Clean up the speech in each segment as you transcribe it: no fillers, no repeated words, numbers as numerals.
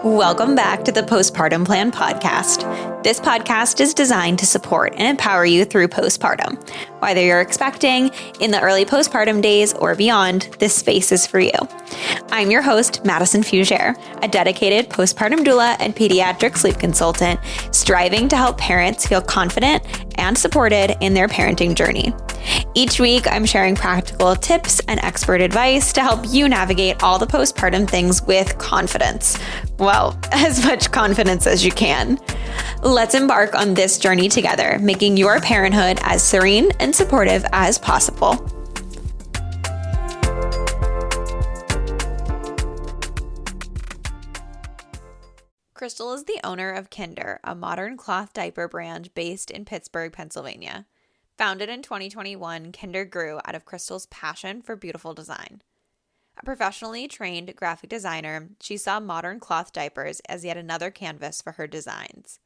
Welcome back to the Postpartum Plan podcast. This podcast is designed to support and empower you through postpartum. Whether you're expecting, in the early postpartum days, or beyond, this space is for you. I'm your host, Madison Fugere, a dedicated postpartum doula and pediatric sleep consultant, striving to help parents feel confident and supported in their parenting journey. Each week, I'm sharing practical tips and expert advice to help you navigate all the postpartum things with confidence. Well, as much confidence as you can. Let's embark on this journey together, making your parenthood as serene and supportive as possible. Krystal is the owner of Kinder, a modern cloth diaper brand based in Pittsburgh, Pennsylvania. Founded in 2021, Kinder grew out of Krystal's passion for beautiful design. A professionally trained graphic designer, she saw modern cloth diapers as yet another canvas for her designs.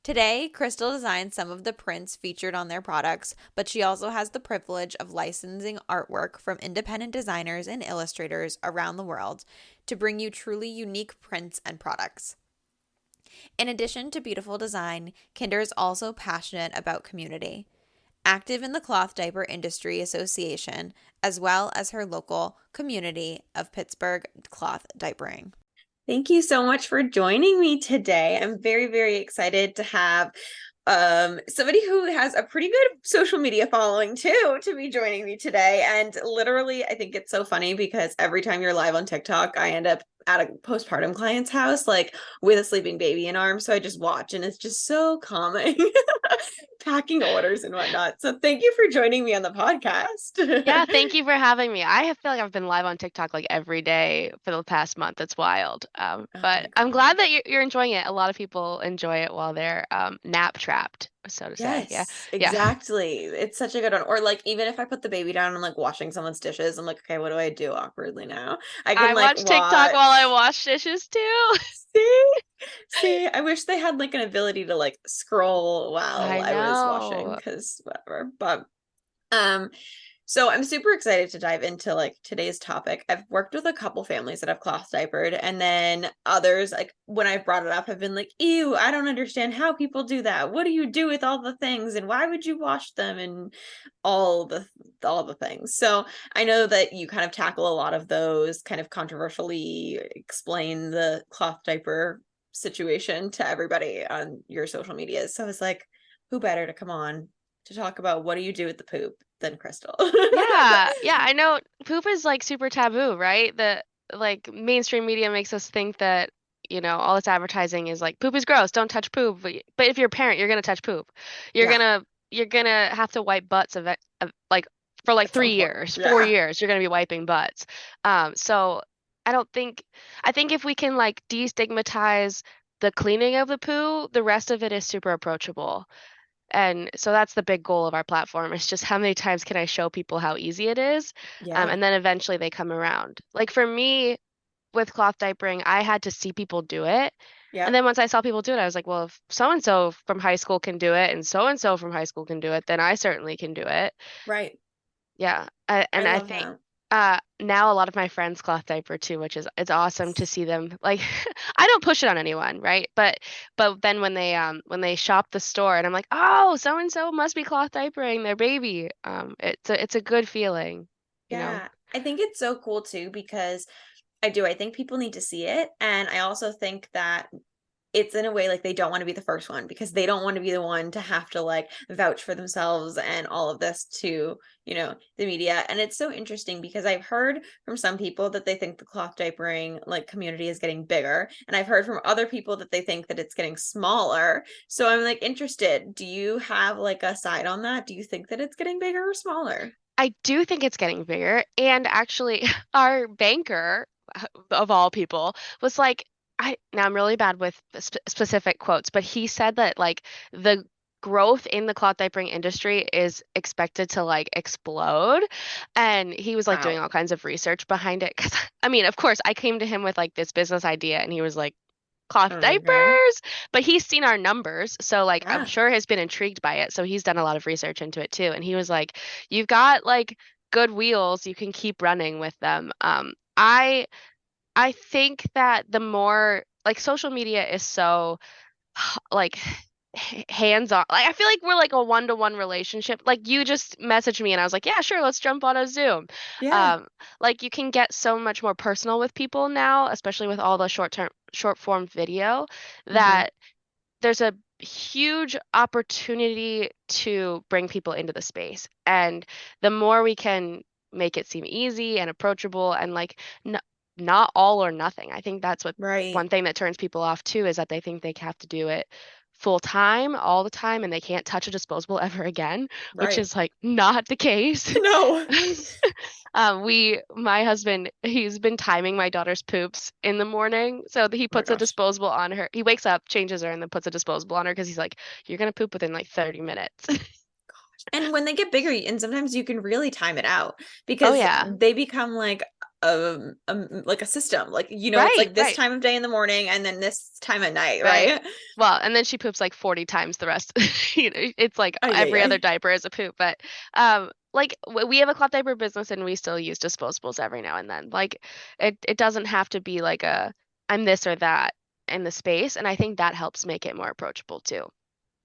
Today, Krystal designs some of the prints featured on their products, but she also has the privilege of licensing artwork from independent designers and illustrators around the world to bring you truly unique prints and products. In addition to beautiful design, Kinder is also passionate about community. Active in the Cloth Diaper Industry Association, as well as her local community of Pittsburgh Cloth Diapering. Thank you so much for joining me today. I'm very, very excited to have somebody who has a pretty good social media following too to be joining me today. And literally, I think it's so funny because every time you're live on TikTok, I end up at a postpartum client's house, like with a sleeping baby in arms. So I just watch and it's just so calming, packing orders and whatnot. So thank you for joining me on the podcast. Yeah, thank you for having me. I feel like I've been live on TikTok like every day for the past month. It's wild. But I'm glad that you're enjoying it. A lot of people enjoy it while they're nap trapped, so to say. Yeah. Exactly. It's such a good one. Or like even if I put the baby down and like washing someone's dishes, I'm like, okay, what do I do awkwardly now? I can watch TikTok while I wash dishes too. See, I wish they had like an ability to like scroll while I was washing, because whatever. But so I'm super excited to dive into like today's topic. I've worked with a couple families that have cloth diapered, and then others, like when I brought it up, have been like, ew, I don't understand how people do that. What do you do with all the things, and why would you wash them, and all the things. So I know that you kind of tackle a lot of those, kind of controversially explain the cloth diaper situation to everybody on your social media. So it's like, who better to come on to talk about what do you do with the poop than Krystal? Yeah, I know poop is like super taboo, right? The like mainstream media makes us think that, all this advertising is like poop is gross, don't touch poop. But if you're a parent, you're gonna touch poop. You're gonna have to wipe butts of like for like 3 years, 4 years, you're gonna be wiping butts. So I think if we can like destigmatize the cleaning of the poo, the rest of it is super approachable. And so that's the big goal of our platform, is just how many times can I show people how easy it is? And then eventually they come around. Like for me with cloth diapering, I had to see people do it. And then once I saw people do it, I was like, well, if so-and-so from high school can do it and so-and-so from high school can do it, then I certainly can do it. Right. Yeah. And I think now a lot of my friends cloth diaper too, which is, it's awesome to see them. Like I don't push it on anyone, right? But then when they shop the store and I'm like, oh, so and so must be cloth diapering their baby. It's a good feeling. I think it's so cool too, because I think people need to see it. And I also think that it's in a way like they don't want to be the first one, because they don't want to be the one to have to like vouch for themselves and all of this to, the media. And it's so interesting because I've heard from some people that they think the cloth diapering like community is getting bigger. And I've heard from other people that they think that it's getting smaller. So I'm like interested. Do you have like a side on that? Do you think that it's getting bigger or smaller? I do think it's getting bigger. And actually our banker of all people was like, now I'm really bad with specific quotes, but he said that like the growth in the cloth diapering industry is expected to like explode. And he was like doing all kinds of research behind it. Cause I mean, of course I came to him with like this business idea and he was like, cloth diapers, but he's seen our numbers. So like, I'm sure has been intrigued by it. So he's done a lot of research into it too. And he was like, you've got like good wheels, you can keep running with them. I think that the more like social media is so like hands-on. Like I feel like we're like a one-to-one relationship. Like you just messaged me and I was like, yeah, sure, let's jump on a Zoom. Yeah. Um, like you can get so much more personal with people now, especially with all the short form video, Hmm. that there's a huge opportunity to bring people into the space. And the more we can make it seem easy and approachable and like n not all or nothing. I think that's what Right. one thing that turns people off too is that they think they have to do it full time all the time and they can't touch a disposable ever again, which Right. is like not the case. No. My husband, he's been timing my daughter's poops in the morning. So he Oh my puts a gosh. disposable on her. He wakes up, changes her, and then puts a disposable on her because he's like, you're gonna poop within like 30 minutes. And when they get bigger, and sometimes you can really time it out Oh because yeah. they become like a system. Like, it's Right, like this right, time of day in the morning and then this time at night, right. right? Well, and then she poops like 40 times the rest. It's like Ay, ay, every other ay. diaper is a poop. But like we have a cloth diaper business and we still use disposables every now and then. Like it doesn't have to be like a I'm this or that in the space, and I think that helps make it more approachable too.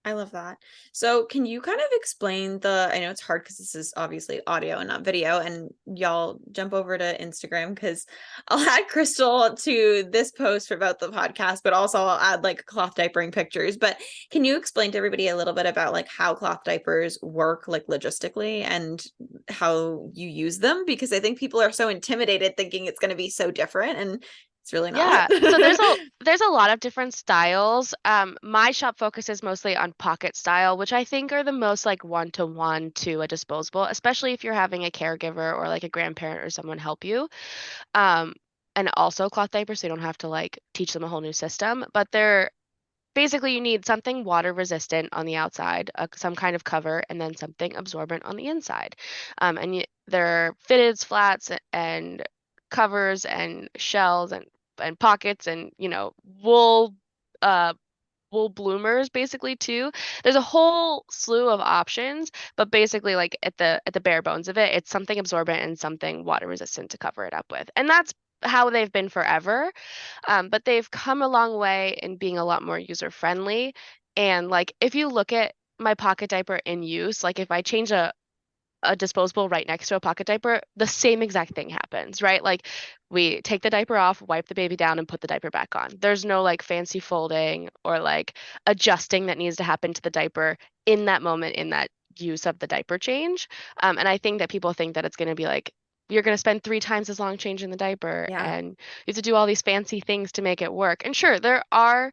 I love that. So, can you kind of explain I know it's hard because this is obviously audio and not video, and y'all jump over to Instagram because I'll add Crystal to this post for about the podcast, but also I'll add like cloth diapering pictures. But can you explain to everybody a little bit about like how cloth diapers work, like logistically, and how you use them? Because I think people are so intimidated thinking it's going to be so different, and it's really not. Yeah, so there's a lot of different styles. My shop focuses mostly on pocket style, which I think are the most like one-to-one to a disposable, especially if you're having a caregiver or like a grandparent or someone help you. Um, and also cloth diapers, so you don't have to like teach them a whole new system. But they're basically you need something water resistant on the outside, some kind of cover, and then something absorbent on the inside. There are fitteds, flats, and covers and shells and pockets and uh wool bloomers basically too. There's a whole slew of options, but basically like at the bare bones of it, it's something absorbent and something water resistant to cover it up with. And that's how they've been forever. But they've come a long way in being a lot more user friendly. And like if you look at my pocket diaper in use, like if I change a disposable right next to a pocket diaper, the same exact thing happens, right? Like we take the diaper off, wipe the baby down, and put the diaper back on. There's no like fancy folding or like adjusting that needs to happen to the diaper in that moment, in that use of the diaper change. And I think that people think that it's going to be like, you're going to spend 3 times as long changing the diaper Yeah. and you have to do all these fancy things to make it work. And sure, there are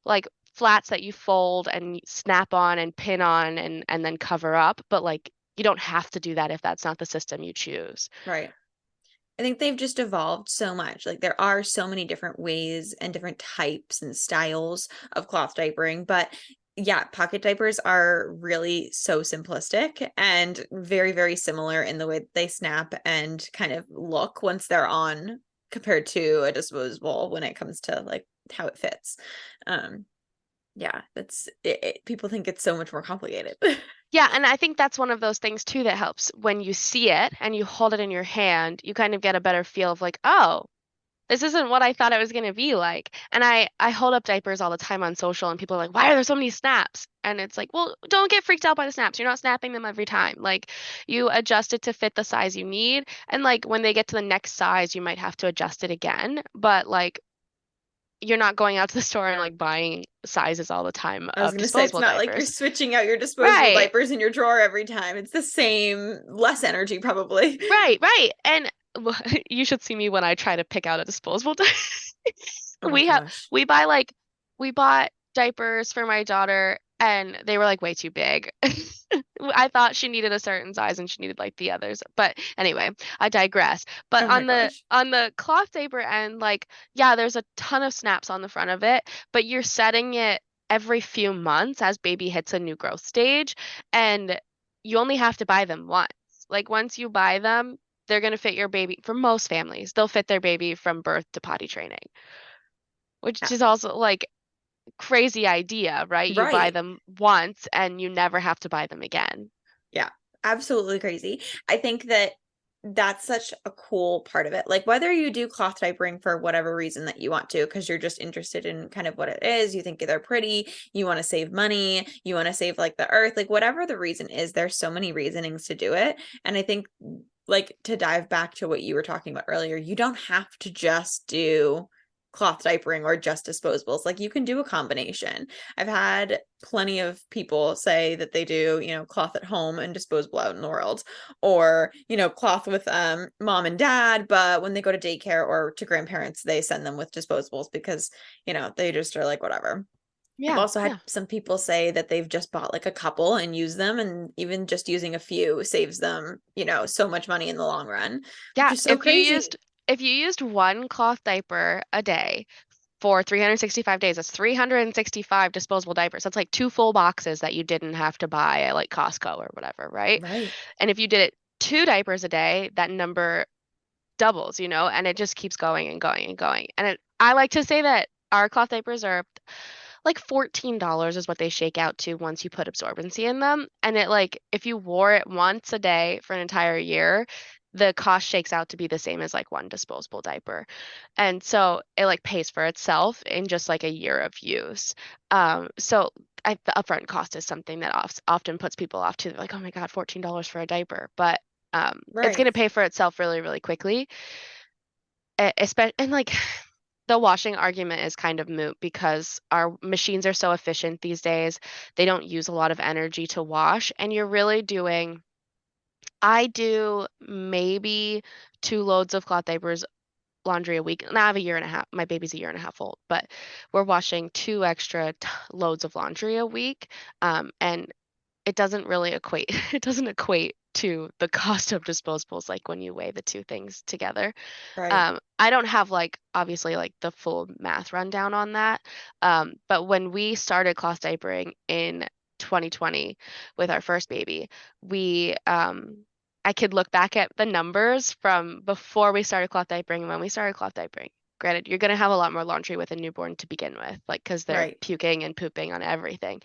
like flats that you fold and snap on and pin on and then cover up, but like you don't have to do that if that's not the system you choose. Right. I think they've just evolved so much. Like there are so many different ways and different types and styles of cloth diapering, but yeah, pocket diapers are really so simplistic and very, very similar in the way that they snap and kind of look once they're on compared to a disposable when it comes to like how it fits. Um, yeah, people think it's so much more complicated. Yeah, and I think that's one of those things too that helps. When you see it and you hold it in your hand, you kind of get a better feel of like, oh, this isn't what I thought it was going to be like. And I hold up diapers all the time on social and people are like, why are there so many snaps? And it's like, well, don't get freaked out by the snaps. You're not snapping them every time. Like you adjust it to fit the size you need. And like when they get to the next size, you might have to adjust it again. But like you're not going out to the store and like buying sizes all the time I was of gonna say it's disposable not like you're diapers. switching out your disposable Right. diapers in your drawer every time. It's the same, less energy probably. Right, right. And you should see me when I try to pick out a disposable diaper. Oh my We have gosh. we buy like we bought diapers for my daughter and they were like way too big. I thought she needed a certain size and she needed like the others. But anyway, I digress. But Oh my gosh. on the cloth diaper end, like yeah, there's a ton of snaps on the front of it, but you're setting it every few months as baby hits a new growth stage and you only have to buy them once. Like once you buy them, they're going to fit your baby. For most families, they'll fit their baby from birth to potty training, which Yeah. is also like crazy idea, right? You buy Right. them once and you never have to buy them again. Yeah. Absolutely crazy. I think that that's such a cool part of it. Like whether you do cloth diapering for whatever reason that you want to, because you're just interested in kind of what it is, you think they're pretty, you want to save money, you want to save like the earth, like whatever the reason is, there's so many reasonings to do it. And I think like to dive back to what you were talking about earlier, you don't have to just do cloth diapering or just disposables. Like you can do a combination. I've had plenty of people say that they do, cloth at home and disposable out in the world, or, cloth with mom and dad, but when they go to daycare or to grandparents, they send them with disposables because, they just are like whatever. I've Yeah, also had yeah. some people say that they've just bought like a couple and use them, and even just using a few saves them, so much money in the long run, which Yeah, is so crazy. if you used one cloth diaper a day for 365 days, that's 365 disposable diapers. That's like two full boxes that you didn't have to buy at like Costco or whatever, right? Right. And if you did it two diapers a day, that number doubles, and it just keeps going and going and going. And I like to say that our cloth diapers are like $14 is what they shake out to once you put absorbency in them. And it like if you wore it once a day for an entire year, the cost shakes out to be the same as like one disposable diaper. And so it like pays for itself in just like a year of use. So the upfront cost is something that often puts people off too. They're like, oh my God, $14 for a diaper. But it's going Right. to pay for itself really, really quickly. Especially, and like the washing argument is kind of moot because our machines are so efficient these days. They don't use a lot of energy to wash, and you're really doing, I do maybe 2 loads of cloth diapers laundry a week. And I have a year and a half. My baby's a year and a half old, but we're washing two extra loads of laundry a week. And it doesn't really equate. It doesn't equate to the cost of disposables like when you weigh the two things together. Right. I don't have like obviously like the full math rundown on that. But when we started cloth diapering in 2020 with our first baby, we I could look back at the numbers from before we started cloth diapering and when we started cloth diapering. Granted, you're going to have a lot more laundry with a newborn to begin with, like because they're Right. puking and pooping on everything.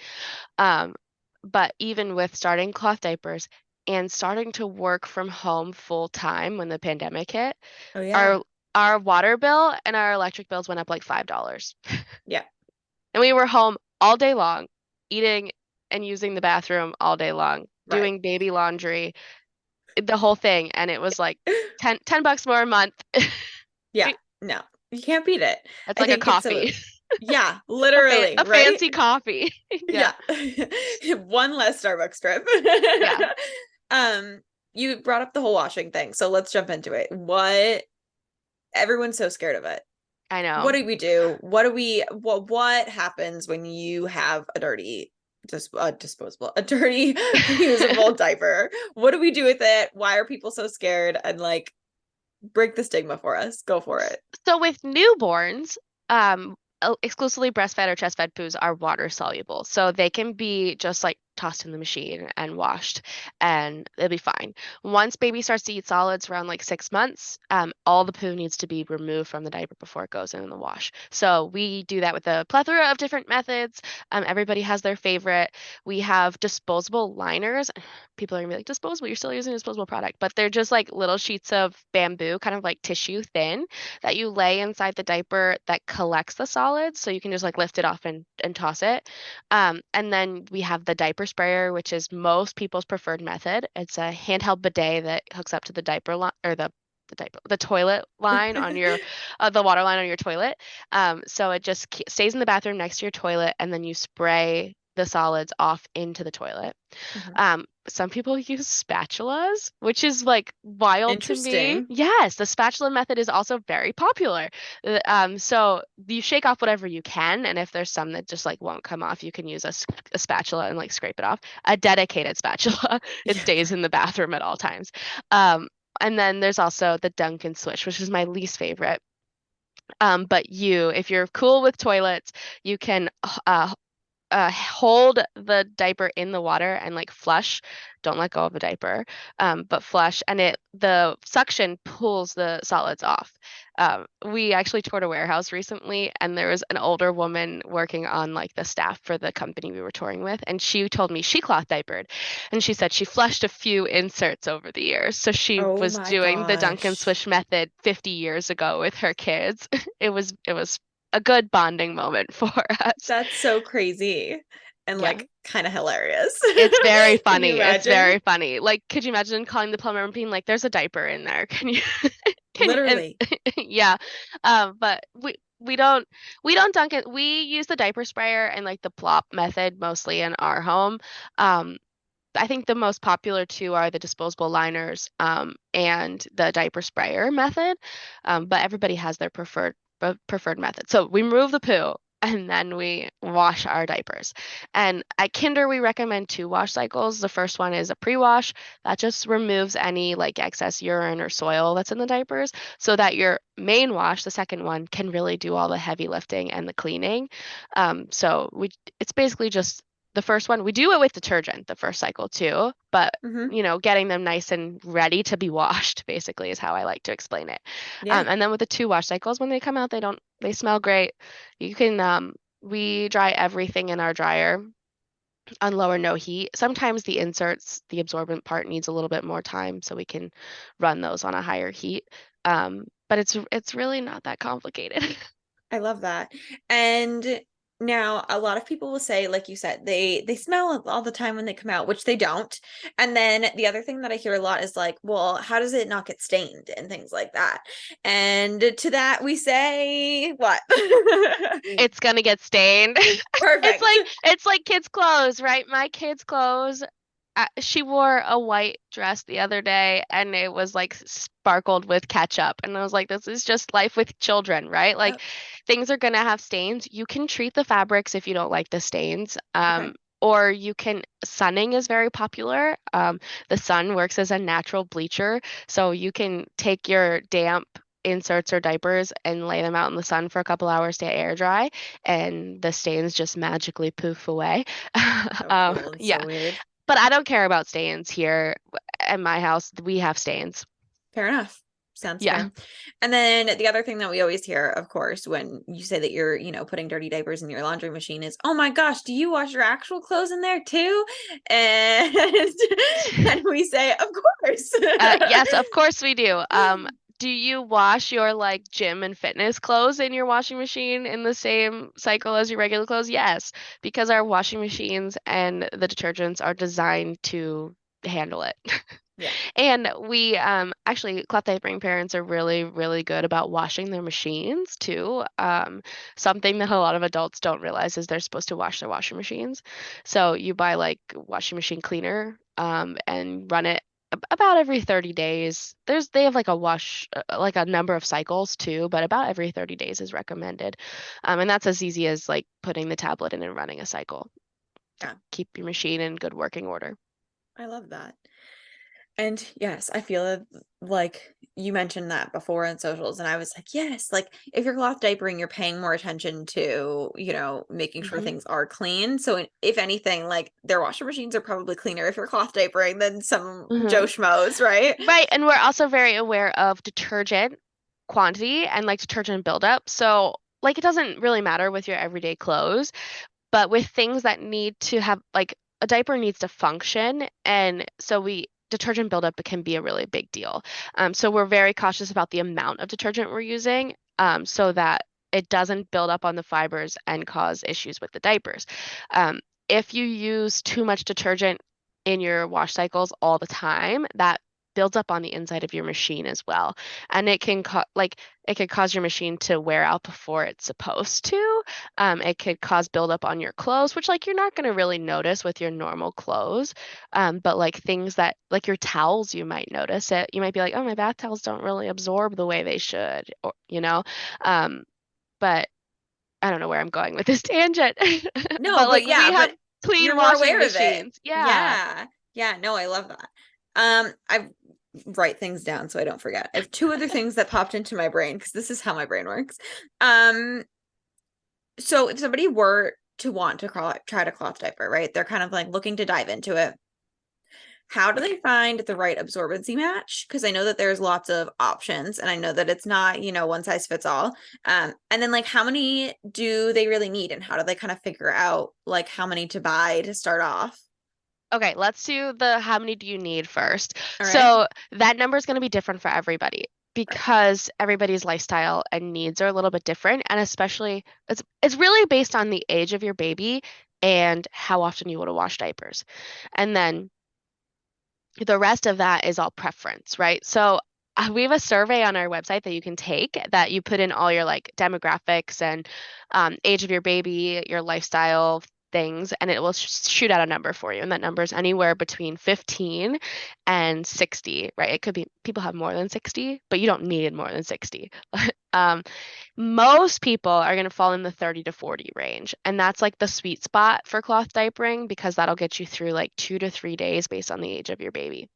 Um, but even with starting cloth diapers and starting to work from home full time when the pandemic hit, Oh yeah. our our water bill and our electric bills went up like $5. Yeah. And we were home all day long, eating and using the bathroom all day long, Right. doing baby laundry, the whole thing. And it was like ten bucks more a month. Yeah. No, you can't beat it. That's I like a think it's coffee, a, yeah, literally, a right? fancy coffee. Yeah. Yeah. One less Starbucks trip. Yeah. Um, you brought up the whole washing thing, so let's jump into it. Everyone's so scared of it. I What know. do we do? What happens when you have a dirty disposable, a dirty reusable diaper? What do we do with it? Why are people so scared? And like break the stigma for us. Go for it. So with newborns, exclusively breastfed or chest-fed poos are water soluble, so they can be just like tossed in the machine and washed, and they'll be fine. Once baby starts to eat solids around like 6 months, all the poo needs to be removed from the diaper before it goes in the wash. So we do that with a plethora of different methods. Everybody has their favorite. We have disposable liners. People are gonna be like, disposable, you're still using a disposable product, but they're just like little sheets of bamboo, kind of like tissue thin, that you lay inside the diaper that collects the solids, so you can just like lift it off and toss it. And then we have the diaper sprayer, which is most people's preferred method. It's a handheld bidet that hooks up to the diaper line or the toilet line on your the water line on your toilet. So it just stays in the bathroom next to your toilet, and then you spray the solids off into the toilet. Mhm. Some people use spatulas, which is like wild to me. Interesting. Yes, the spatula method is also very popular. So you shake off whatever you can, and if there's some that just like won't come off, you can use a spatula and like scrape it off. A dedicated spatula. It Yeah, stays in the bathroom at all times. Um, and then there's also the Duncan switch, which is my least favorite. But if you're cool with toilets, you can hold the diaper in the water and like flush. Don't let go of the diaper, but flush, and the suction pulls the solids off. We actually toured a warehouse recently, and there was an older woman working on like the staff for the company we were touring with, and she told me she cloth diapered, and she said she flushed a few inserts over the years. So she Oh was my doing the Duncan gosh. Swish method 50 years ago with her kids. It was a good bonding moment for us. That's so crazy and Yeah. like kind of hilarious. It's very Can you funny. It's imagine? very funny. Like, could you imagine calling the plumber and being like, "There's a diaper in there. Can you, can you?" And Literally. yeah, but we don't dunk it. We use the diaper sprayer and like the plop method mostly in our home. Um, I think the most popular two are the disposable liners and the diaper sprayer method. But everybody has their preferred method. So we remove the poo and then we wash our diapers. And at Kinder, we recommend two wash cycles. The first one is a pre-wash that just removes any like excess urine or soil that's in the diapers so that your main wash, the second one, can really do all the heavy lifting and the cleaning. It's basically just the first one. We do it with detergent, the first cycle too, but Hmm. getting them nice and ready to be washed basically is how I like to explain it. Yeah. And then with the two wash cycles, when they come out, they smell great. You can, we dry everything in our dryer on low or no heat. Sometimes the inserts, the absorbent part needs a little bit more time, so we can run those on a higher heat. But it's really not that complicated. I love that. And now a lot of people will say, like you said, they smell all the time when they come out, which they don't. And then the other thing that I hear a lot is like, well, how does it not get stained and things like that? And to that we say what? It's gonna get stained. It's Perfect. like it's like kids' clothes, right? My kids' clothes. She wore a white dress the other day, and it was like sparkled with ketchup. And I was like, "This is just life with children, right? Like, Yep. things are gonna have stains. You can treat the fabrics if you don't like the stains. Okay. Or you can, sunning is very popular. The sun works as a natural bleacher, so you can take your damp inserts or diapers and lay them out in the sun for a couple hours to air dry, and the stains just magically poof away. So cool and Yeah, so weird. but I don't care about stains here at my house. We have stains. Fair enough. Sounds Yeah. fair. And then the other thing that we always hear, of course, when you say that you're, putting dirty diapers in your laundry machine is, oh my gosh, do you wash your actual clothes in there too? And and we say, of course. Yes, of course we do. Do you wash your like gym and fitness clothes in your washing machine in the same cycle as your regular clothes? Yes, because our washing machines and the detergents are designed to handle it. Yeah. And we actually, cloth diapering parents are really, really good about washing their machines too. Something that a lot of adults don't realize is they're supposed to wash their washing machines. So you buy like washing machine cleaner and run it about every 30 days. They have like a wash like a number of cycles too, but about every 30 days is recommended. And that's as easy as like putting the tablet in and running a cycle to Yeah. keep your machine in good working order. I love that. And yes, I feel like you mentioned that before in socials, and I was like, yes, like if you're cloth diapering, you're paying more attention to, making sure Hmm. things are clean. So if anything, like their washer machines are probably cleaner if you're cloth diapering than some Joe Hmm. Schmoes, right? Right, and we're also very aware of detergent quantity and like detergent buildup. So, like, it doesn't really matter with your everyday clothes, but with things that need to have, like, a diaper needs to function, and so detergent buildup can be a really big deal. So we're very cautious about the amount of detergent we're using, so that it doesn't build up on the fibers and cause issues with the diapers. Um, if you use too much detergent in your wash cycles all the time, that builds up on the inside of your machine as well, and it can cause your machine to wear out before it's supposed to. It could cause buildup on your clothes, which like you're not going to really notice with your normal clothes. But like things that like your towels, you might notice it. You might be like, oh, my bath towels don't really absorb the way they should, or. Um, but I don't know where I'm going with this tangent. No, But but like yeah, we have but clean you're more washing aware of it. machines. Yeah. Yeah. Yeah, no, I love that. I write things down so I don't forget. I have two other things that popped into my brain because this is how my brain works. So if somebody were to want to try to cloth diaper, right? They're kind of like looking to dive into it. How do they find the right absorbency match? Because I know that there's lots of options and I know that it's not, one size fits all. And then like how many do they really need and how do they kind of figure out like how many to buy to start off? Okay, let's do the how many do you need first. All right. So that number is going to be different for everybody Right. because everybody's lifestyle and needs are a little bit different, and especially it's really based on the age of your baby and how often you want to wash diapers. And then the rest of that is all preference, right? So we have a survey on our website that you can take that you put in all your like demographics and age of your baby, your lifestyle things, and it will shoot out a number for you. And that number is anywhere between 15 and 60, right? It could be people have more than 60, but you don't need more than 60. Um, Most people are going to fall in the 30 to 40 range. And that's like the sweet spot for cloth diapering because that'll get you through like 2 to 3 days based on the age of your baby.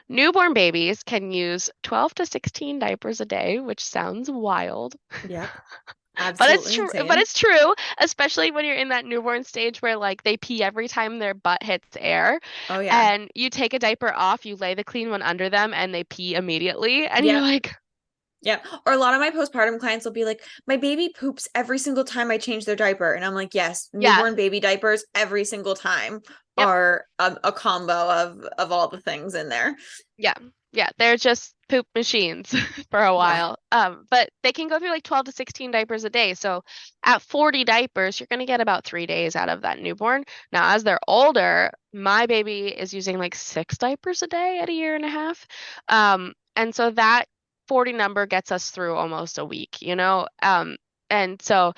Newborn babies can use 12 to 16 diapers a day, which sounds wild, Yep. but it's Absolutely true, but insane. it's true, especially when you're in that newborn stage where like they pee every time their butt hits air Oh yeah. and you take a diaper off, you lay the clean one under them and they pee immediately and you're Yep. like, Yep. Or a lot of my postpartum clients will be like, my baby poops every single time I change their diaper. And I'm like, yes, yeah, newborn baby diapers every single time yep. are a combo of all the things in there. Yeah. Yeah, they're just poop machines for a Yeah. while. But they can go through like 12 to 16 diapers a day. So at 40 diapers, you're going to get about 3 days out of that newborn. Now, as they're older, my baby is using like 6 diapers a day at a year and a half. And so that 40 number gets us through almost a week, you know? And so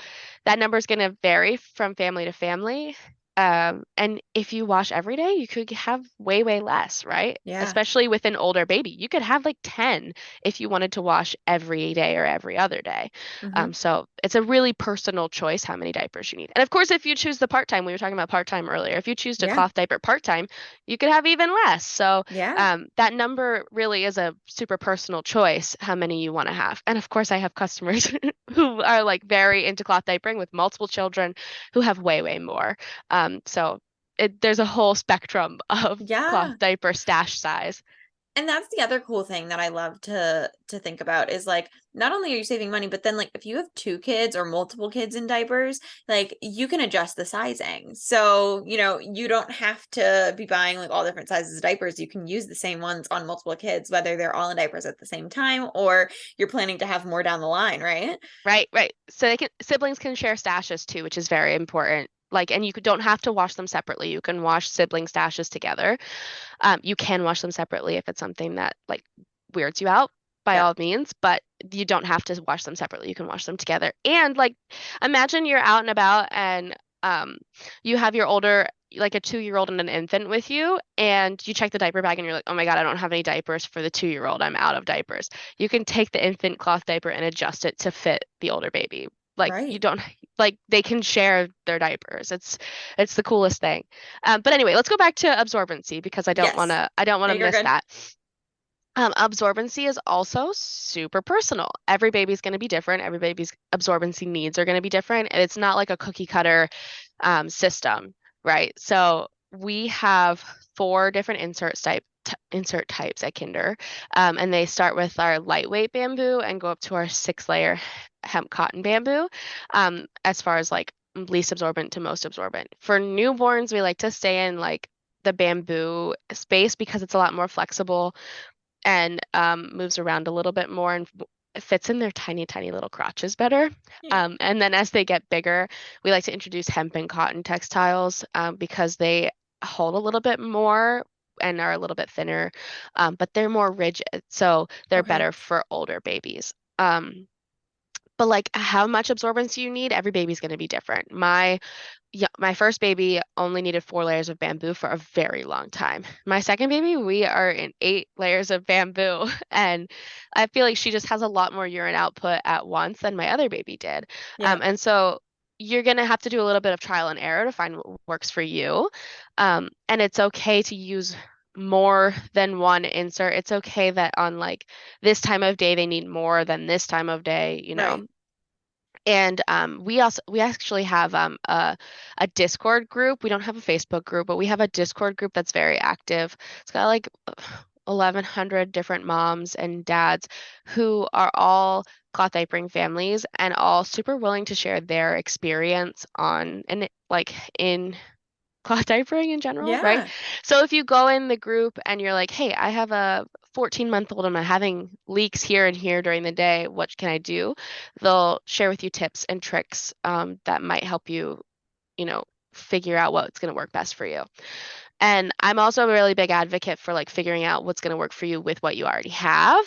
that number is going to vary from family to family. And if you wash every day, you could have way, way less, right? Yeah. Especially with an older baby. You could have like 10 if you wanted to wash every day or every other day. Hmm. So it's a really personal choice how many diapers you need. And of course, if you choose the part-time, we were talking about part-time earlier. If you choose to Yeah. cloth diaper part-time, you could have even less. So Yeah. that number really is a super personal choice how many you want to have. And of course, I have customers who are like very into cloth diapering with multiple children who have way, way more. So there's a whole spectrum of cloth Yeah. diaper stash size. And that's the other cool thing that I love to think about is like not only are you saving money, but then like if you have two kids or multiple kids in diapers, like you can adjust the sizing. So, you don't have to be buying like all different sizes of diapers. You can use the same ones on multiple kids, whether they're all in diapers at the same time or you're planning to have more down the line, right? Right, right. So siblings can share stashes too, which is very important. Like, and don't have to wash them separately. You can wash sibling stashes together. You can wash them separately if it's something that like weirds you out by Yep. all means, but you don't have to wash them separately. You can wash them together. And like imagine you're out and about and you have your older like a 2-year-old and an infant with you and you check the diaper bag and you're like, "Oh my God, I don't have any diapers for the 2-year-old. I'm out of diapers." You can take the infant cloth diaper and adjust it to fit the older baby. Like you Right. don't like they can share their diapers. It's the coolest thing. But anyway, let's go back to absorbency because Yes. I don't want No, to you're miss good. that. Absorbency is also super personal. Every baby's going to be different. Every baby's absorbency needs are going to be different, and it's not like a cookie cutter system, right? So we have 4 different insert types at Kinder, and they start with our lightweight bamboo and go up to our 6-layer hemp cotton bamboo, as far as like least absorbent to most absorbent. For newborns, we like to stay in like the bamboo space because it's a lot more flexible and moves around a little bit more and fits in their tiny, tiny little crotches better. Yeah. And then as they get bigger, we like to introduce hemp and cotton textiles because they hold a little bit more and are a little bit thinner, but they're more rigid, so they're Okay. better for older babies. But like how much absorbance you need, every baby's going to be different. My first baby only needed 4 layers of bamboo for a very long time. My second baby, we are in 8 layers of bamboo, and I feel like she just has a lot more urine output at once than my other baby did. Yeah. And so you're gonna have to do a little bit of trial and error to find what works for you. And it's okay to use more than one insert. It's okay that on like this time of day they need more than this time of day, you Right. know. And we actually have a Discord group. We don't have a Facebook group, but we have a Discord group that's very active. It's got like 1,100 different moms and dads who are all cloth diapering families and all super willing to share their experience on and like in cloth diapering in general, right? Yeah. So if you go in the group and you're like, hey, I have a 14-month-old and I'm having leaks here and here during the day, what can I do? They'll share with you tips and tricks that might help you, you know, figure out what's going to work best for you. And I'm also a really big advocate for like figuring out what's going to work for you with what you already have.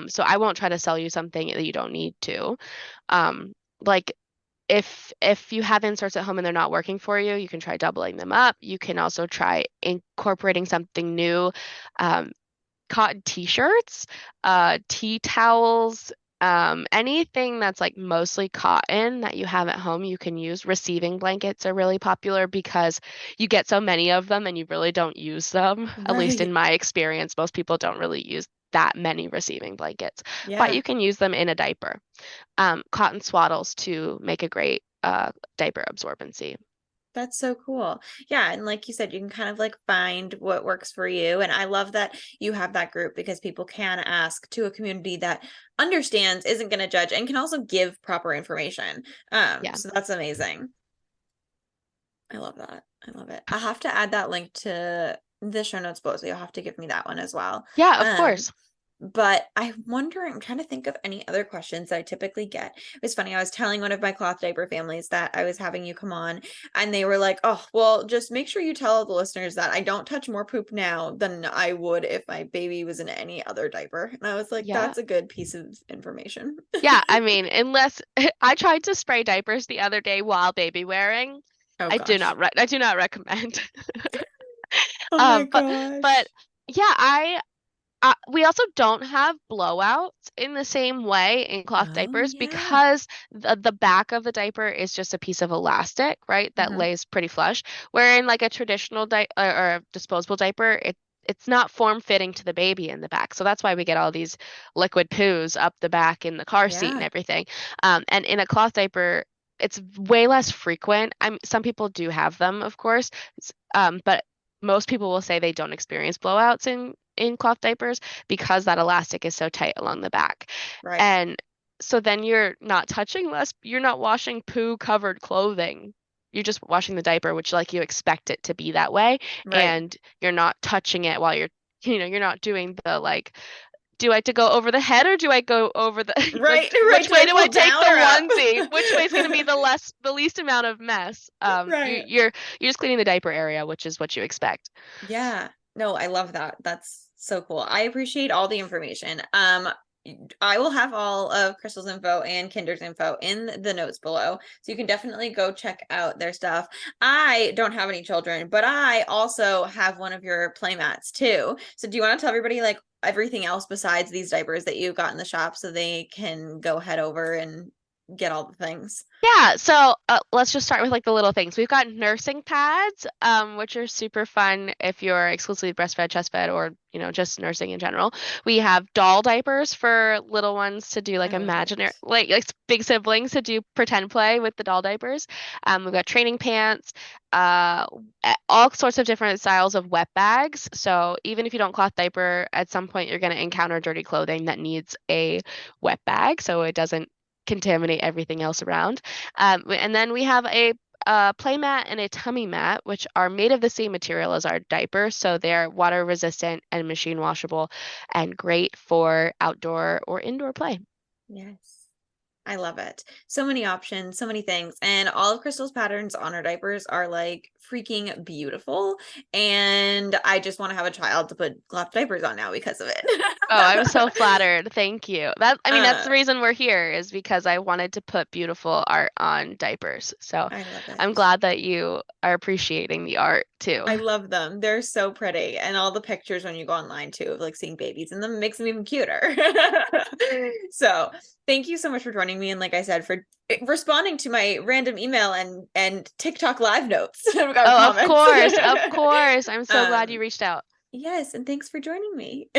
So I won't try to sell you something that you don't need to. Like if you have inserts at home and they're not working for you, you can try doubling them up. You can also try incorporating something new. Um, Cotton t-shirts, tea towels, anything that's like mostly cotton that you have at home, you can use. Receiving blankets are really popular because you get so many of them and you really don't use them. At least in Right. my experience, most people don't really use that many receiving blankets, but Yeah. you can use them in a diaper. Cotton swaddles to make a great diaper absorbency. That's so cool. Yeah, and like you said, you can kind of like find what works for you. And I love that you have that group because people can ask to a community that understands, isn't going to judge, and can also give proper information. Yeah. So that's amazing. I love that. I love it. I have to add that link to the show notes below, so you'll have to give me that one as well. Yeah, of Um, course. but I'm wondering, I'm trying to think of any other questions that I typically get. It was funny. I was telling one of my cloth diaper families that I was having you come on, and they were like, "Oh, well, just make sure you tell the listeners that I don't touch more poop now than I would if my baby was in any other diaper." And I was like, Yeah. "That's a good piece of information." Yeah, I mean, unless I tried to spray diapers the other day while baby wearing, Oh gosh. I do not recommend. Oh my But gosh. yeah, we also don't have blowouts in the same way in cloth Oh diapers yeah. because the back of the diaper is just a piece of elastic, right? That Hmm. lays pretty flush. Where in like a traditional di or a disposable diaper, it's not form fitting to the baby in the back. So that's why we get all these liquid poos up the back in the car seat and Yeah. everything. And in a cloth diaper, it's way less frequent. Some people do have them, of course, but most people will say they don't experience blowouts in cloth diapers because that elastic is so tight along the back. Right. And so then you're not washing poo covered clothing. You're just washing the diaper, which like you expect it to be that way. Right. And you're not touching it while you're not doing the like, do I have to go over the head or do I go over the Right. like Right. which Do I way do I pull take down the or up? onesie? Which way is going to be the least amount of mess? Right. You're just cleaning the diaper area, which is what you expect. Yeah. No, I love that. That's so cool. I appreciate all the information. I will have all of Crystal's info and Kinder's info in the notes below. So you can definitely go check out their stuff. I don't have any children, but I also have one of your playmats too. So do you want to tell everybody like everything else besides these diapers that you got in the shop so they can go head over and get all the things? Yeah, so let's just start with like the little things. We've got nursing pads, which are super fun if you're exclusively breastfed, chest fed, or just nursing in general. We have doll diapers for little ones to do like I love imaginary, it. like big siblings to do pretend play with the doll diapers. We've got training pants, all sorts of different styles of wet bags. So even if you don't cloth diaper, at some point you're going to encounter dirty clothing that needs a wet bag, so it doesn't contaminate everything else around. And then we have a play mat and a tummy mat, which are made of the same material as our diaper. So they're water resistant and machine washable and great for outdoor or indoor play. Yes. I love it. So many options, so many things. And all of Crystal's patterns on her diapers are like freaking beautiful. And I just want to have a child to put cloth diapers on now because of it. Oh, I'm so flattered. Thank you. I mean, that's uh, the reason we're here is because I wanted to put beautiful art on diapers. So I love I'm it. glad that you are appreciating the art too. I love them. They're so pretty. And all the pictures when you go online too of like seeing babies and them makes them even cuter. So thank you so much for joining me. And like I said, for responding to my random email and TikTok live notes about Oh, of comments. course, of course. I'm so glad you um, reached out. yes, and thanks for joining me.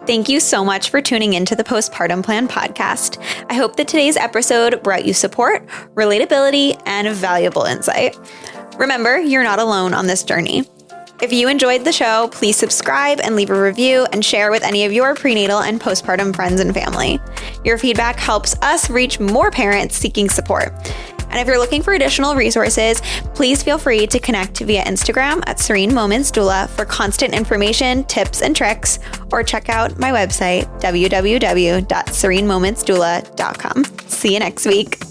Thank you so much for tuning into the Postpartum Plan podcast. I hope that today's episode brought you support, relatability, and valuable insight. Remember, you're not alone on this journey. If you enjoyed the show, please subscribe and leave a review and share with any of your prenatal and postpartum friends and family. Your feedback helps us reach more parents seeking support. And if you're looking for additional resources, please feel free to connect via Instagram at Serene Moments Doula for constant information, tips, and tricks, or check out my website, www.serenemomentsdoula.com. See you next week.